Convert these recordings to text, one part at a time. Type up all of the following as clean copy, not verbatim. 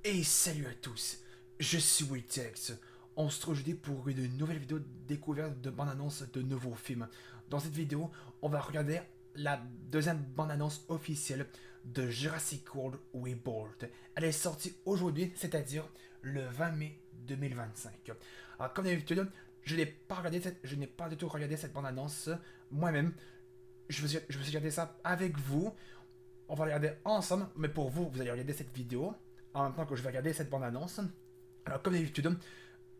Et salut à tous, je suis Witex. On se retrouve aujourd'hui pour une nouvelle vidéo de découverte de bande-annonce de nouveaux films. Dans cette vidéo, on va regarder la deuxième bande-annonce officielle de Jurassic World Reborn. Elle est sortie aujourd'hui, c'est-à-dire le 20 mai 2025. Alors comme d'habitude, je n'ai pas du tout regardé cette bande-annonce moi-même. Je me suis regardé ça avec vous. On va regarder ensemble, mais pour vous, vous allez regarder cette vidéo en même temps que je vais regarder cette bande-annonce. Alors, comme d'habitude,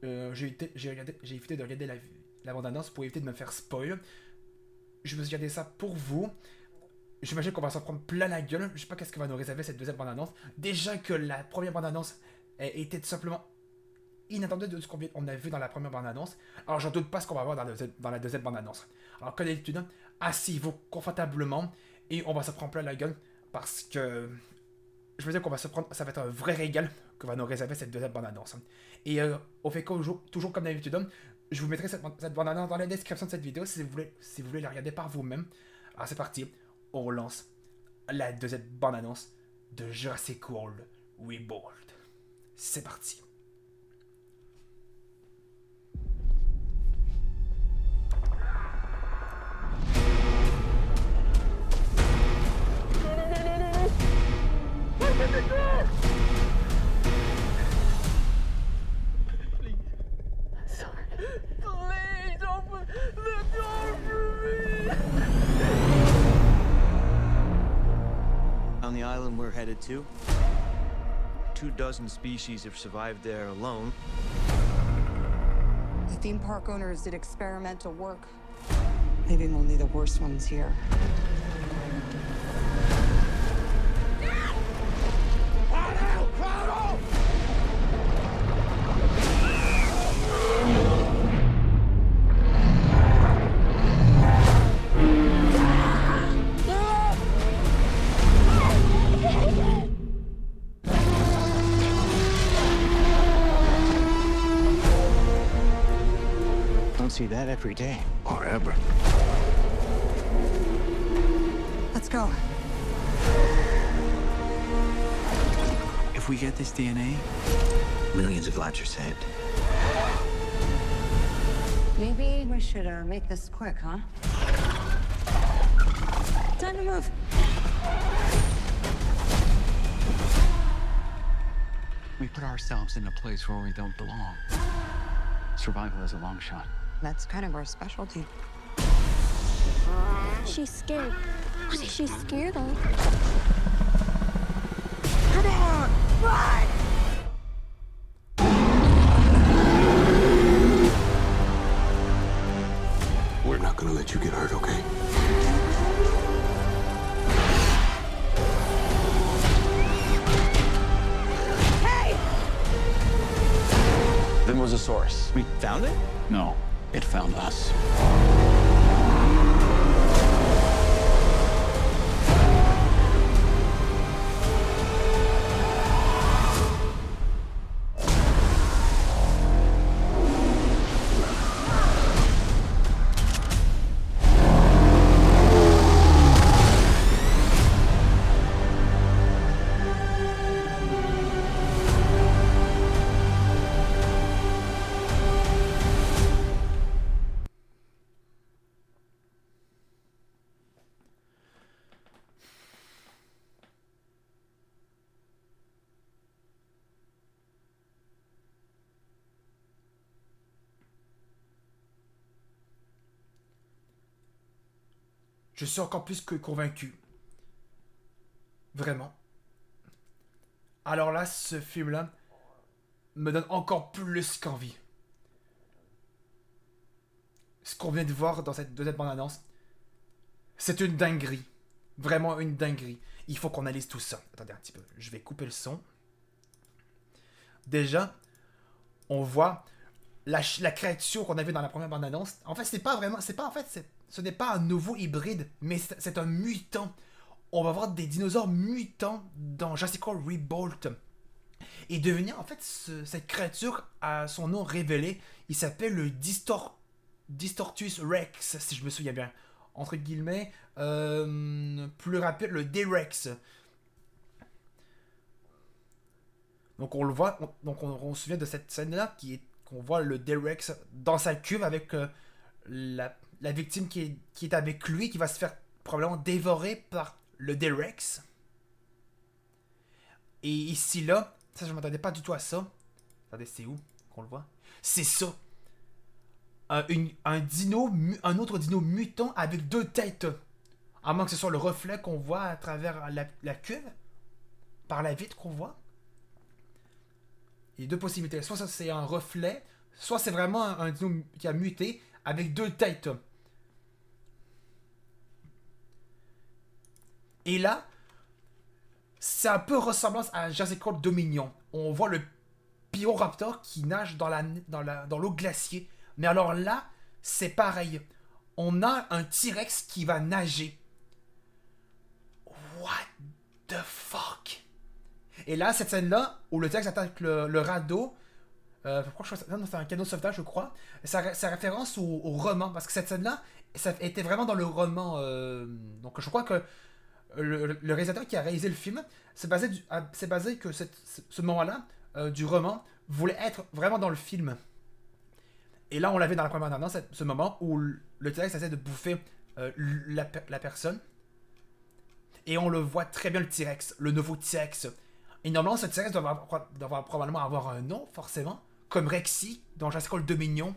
j'ai évité de regarder la bande-annonce pour éviter de me faire spoil. Je me suis regardé ça pour vous. J'imagine qu'on va s'en prendre plein la gueule. Je sais pas qu'est-ce que va nous réserver cette deuxième bande-annonce. Déjà que la première bande-annonce était tout simplement inattendue de ce qu'on a vu dans la première bande-annonce. Alors, j'en doute pas ce qu'on va voir dans la deuxième bande-annonce. Alors, comme d'habitude, asseyez-vous confortablement et on va se prendre plein la gueule parce que je veux dire qu'on va se prendre, ça va être un vrai régal que va nous réserver cette deuxième bande-annonce. Et on fait toujours comme d'habitude, je vous mettrai cette bande-annonce dans la description de cette vidéo si vous voulez la regarder par vous-même. Alors c'est parti, on relance la deuxième bande-annonce de Jurassic World Reborn. C'est parti. Please open the door for me! On the island we're headed to, 24 species have survived there alone. The theme park owners did experimental work, leaving only the worst ones here. Don't see that every day. Or ever. Let's go. If we get this DNA, Millions of lives are saved. Maybe we should make this quick, huh? Time to move. we put ourselves in a place where we don't belong. Survival is a long shot. That's kind of our specialty. She's scared. She's scared of. Come on, run! We're not gonna let you get hurt, okay? Hey! There was a source. We found it? No, it found us. Je suis encore plus que convaincu. Vraiment. Alors là, ce film-là me donne encore plus qu'envie. Ce qu'on vient de voir dans cette deuxième bande-annonce, c'est une dinguerie. Vraiment une dinguerie. Il faut qu'on analyse tout ça. Attendez un petit peu. Je vais couper le son. Déjà, on voit la créature qu'on a vue dans la première bande-annonce. En fait, ce n'est pas un nouveau hybride, mais c'est un mutant. On va voir des dinosaures mutants dans Jurassic World Reborn. Et devenir, en fait, cette créature a son nom révélé. Il s'appelle le Distortus Rex, si je me souviens bien. Entre guillemets, plus rapide, le D-Rex. Donc on le voit, on se souvient de cette scène-là qu'on voit le T-Rex dans sa cuve avec la victime qui est avec lui, qui va se faire probablement dévorer par le T-Rex. Et ici, là, ça je m'attendais pas du tout à ça. Attendez, c'est où qu'on le voit? C'est ça. Un autre dino mutant avec 2 têtes. À moins que ce soit le reflet qu'on voit à travers la cuve. Par la vitre qu'on voit. Il y a 2 possibilités. Soit ça c'est un reflet, soit c'est vraiment un dino qui a muté avec 2 têtes. Et là, c'est un peu ressemblant à Jurassic World Dominion. On voit le Pyroraptor qui nage dans l'eau glacier. Mais alors là, c'est pareil. On a un T-Rex qui va nager. What the fuck? Et là, cette scène-là, où le T-Rex attaque le radeau, c'est un canot de sauvetage, je crois, ça référence au roman. Parce que cette scène-là, ça était vraiment dans le roman. Donc je crois que le réalisateur qui a réalisé le film s'est basé que ce moment-là du roman voulait être vraiment dans le film. Et là, on l'avait dans la première annonce, ce moment où le T-Rex essaie de bouffer la personne. Et on le voit très bien, le T-Rex, le nouveau T-Rex. Et normalement, ce T-Rex doit probablement avoir un nom, forcément, comme Rexy, dans Jurassic World Dominion.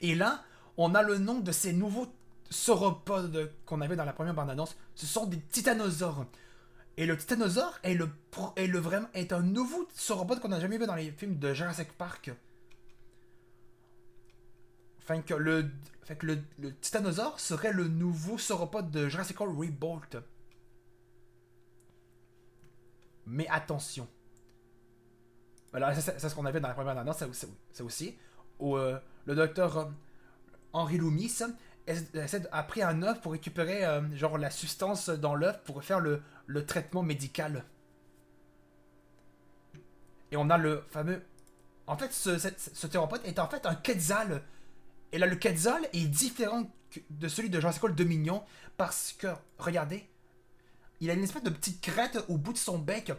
Et là, on a le nom de ces nouveaux sauropodes qu'on avait dans la première bande-annonce. Ce sont des titanosaures. Et le titanosaure est un nouveau sauropode qu'on n'a jamais vu dans les films de Jurassic Park. Enfin que le titanosaure serait le nouveau sauropode de Jurassic World Reboot. Mais attention. Alors c'est ce qu'on avait dans la première annonce, ça aussi. Où le docteur Henry Loomis a pris un œuf pour récupérer genre la substance dans l'œuf pour faire le traitement médical. Et on a le fameux... En fait, ce théropode est en fait un quetzal. Et là, le quetzal est différent de celui de Jurassic World Dominion parce que, regardez, il a une espèce de petite crête au bout de son bec,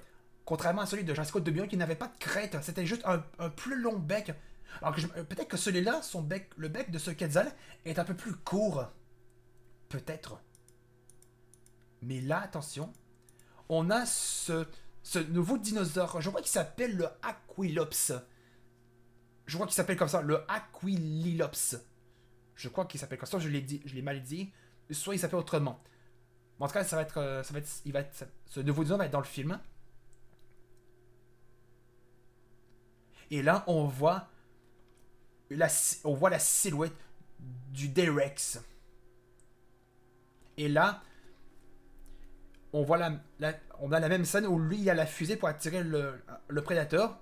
contrairement à celui de Jurassic World Dominion qui n'avait pas de crête, c'était juste un plus long bec. Alors que peut-être que celui-là, le bec de ce quetzal est un peu plus court. Peut-être. Mais là, attention, on a ce nouveau dinosaure. Je crois qu'il s'appelle le Aquilops. Je crois qu'il s'appelle comme ça, le Aquilops. Je crois qu'il s'appelle comme ça, je l'ai mal dit. Soit il s'appelle autrement. En tout cas, ce nouveau dinosaure va être dans le film. Et là, on voit la silhouette du T-Rex. Et là, on voit on a la même scène où lui, il a la fusée pour attirer le prédateur.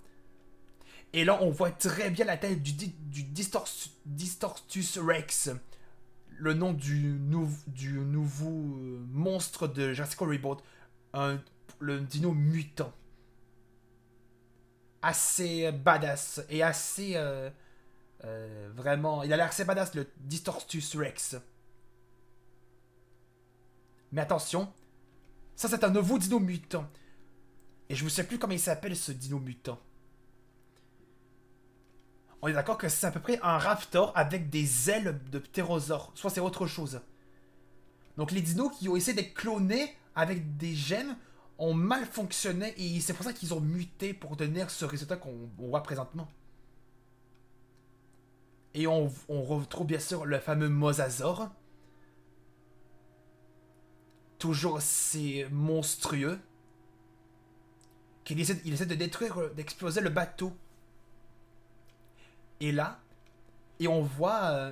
Et là, on voit très bien la tête du Distortus Rex. Le nom du nouveau monstre de Jurassic World Reboot. Le dino mutant. Assez badass. Et assez... vraiment... Il a l'air assez badass, le Distortus Rex. Mais attention. Ça, c'est un nouveau dino mutant. Et je ne sais plus comment il s'appelle, ce dino mutant. On est d'accord que c'est à peu près un raptor avec des ailes de ptérosaure. Soit c'est autre chose. Donc les dinos qui ont essayé d'être clonés avec des gènes ont mal fonctionné et c'est pour ça qu'ils ont muté pour donner ce résultat qu'on voit présentement. Et on retrouve bien sûr le fameux mosasaure. Toujours assez monstrueux. Il essaie de détruire, d'exploser le bateau. Et là, on voit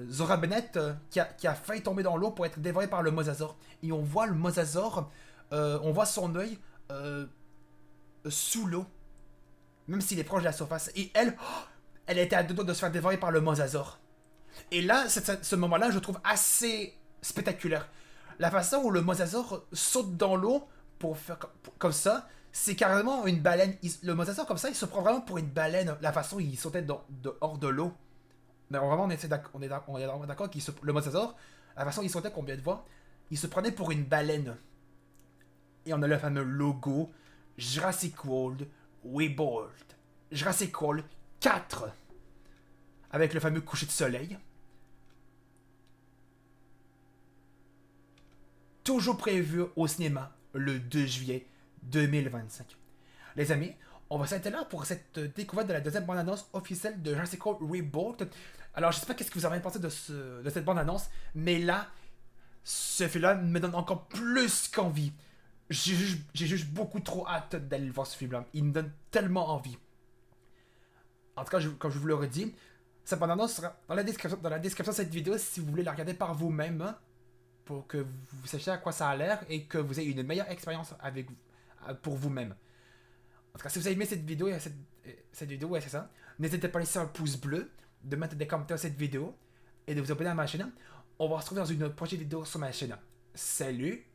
Zora Bennett qui a failli tomber dans l'eau pour être dévoré par le mosasaure. Et on voit le mosasaure, on voit son œil sous l'eau, même s'il est proche de la surface. Et elle était à deux doigts de se faire dévorer par le mosasaure. Et là, ce moment-là, je trouve assez spectaculaire. La façon où le mosasaure saute dans l'eau pour faire comme ça, c'est carrément une baleine. Le mosasaure comme ça, il se prend vraiment pour une baleine. La façon où il sautait hors de l'eau. Mais vraiment, on est vraiment d'accord que le mosasaure, la façon il sautait qu'on vient de voir, il se prenait pour une baleine. Et on a le fameux logo Jurassic World Reborn. Jurassic World 4. Avec le fameux coucher de soleil. Toujours prévu au cinéma le 2 juillet 2025. Les amis, on va s'arrêter là pour cette découverte de la deuxième bande-annonce officielle de Jurassic World Reborn. Alors, je sais pas qu'est-ce que vous avez pensé de cette bande-annonce, mais là, ce film-là me donne encore plus qu'envie. J'ai juste beaucoup trop hâte d'aller voir ce film-là. Il me donne tellement envie. En tout cas, comme je vous l'aurais dit, cette bande-annonce sera dans la description de cette vidéo si vous voulez la regarder par vous-même, hein, pour que vous sachiez à quoi ça a l'air et que vous ayez une meilleure expérience pour vous-même. En tout cas, si vous avez aimé cette vidéo, c'est ça. N'hésitez pas à laisser un pouce bleu, de mettre des commentaires à cette vidéo et de vous abonner à ma chaîne. On va se retrouver dans une prochaine vidéo sur ma chaîne. Salut!